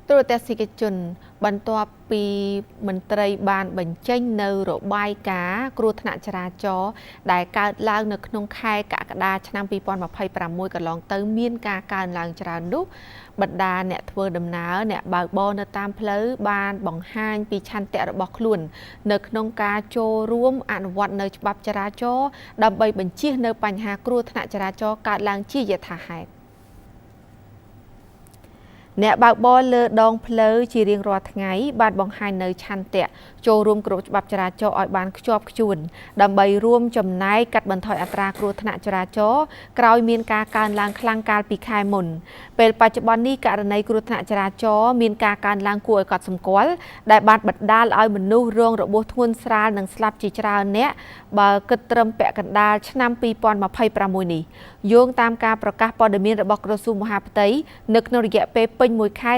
ទូរទស្សនិកជនបន្ទាប់ពីមន្ត្រីបានបញ្ចេញនៅរបាយការណ៍គ្រោះថ្នាក់ចរាចរណ៍ដែលកើតឡើងនៅក្នុងខែកក្កដាឆ្នាំ2026កន្លងទៅមានការកើនឡើងច្រើននោះបណ្ដាអ្នកធ្វើដំណើរអ្នកបើកបរនៅតាមផ្លូវបានបង្ហាញពីឆន្ទៈរបស់ខ្លួននៅក្នុងការចូលរួមអនុវត្តនៅច្បាប់ចរាចរណ៍ដើម្បីបញ្ជៀសនៅបញ្ហាគ្រោះថ្នាក់ចរាចរណ៍កើតឡើងជាយថាហេតុអ្នកបើកបរលើដងផ្លូវជារៀងរាល់ថ្ងៃបានបង្ហាញនៅឆន្ទៈចូលរួមគោរពច្បាប់ចរាចរណ៍ឲ្យបានខ្ជាប់ខ្ជួនដើម្បីរួមចំណែកកាត់បន្ថយអត្រាគ្រោះថ្នាក់ចរាចរណ៍ក្រោយមានការកើនឡើងខ្លាំងកាលពីខែមុនពេលបច្ចុប្បន្ននេះករណីគ្រោះថ្នាក់ចរាចរណ៍មានការកើនឡើងគួរឲ្យកត់សម្គាល់ដែលបានបណ្ដាលឲ្យមនុស្សរងរបួសធ្ងន់ស្រាលនិងស្លាប់ជាច្រើនអ្នកបើគិតត្រឹមពាក់កណ្ដាលឆ្នាំ2026នេះយោងតាមការប្រកាសព័ត៌មានរបស់ក្រសួងមហាផ្ទៃនៅក្នុងរយៈពេលពេញមួយខែ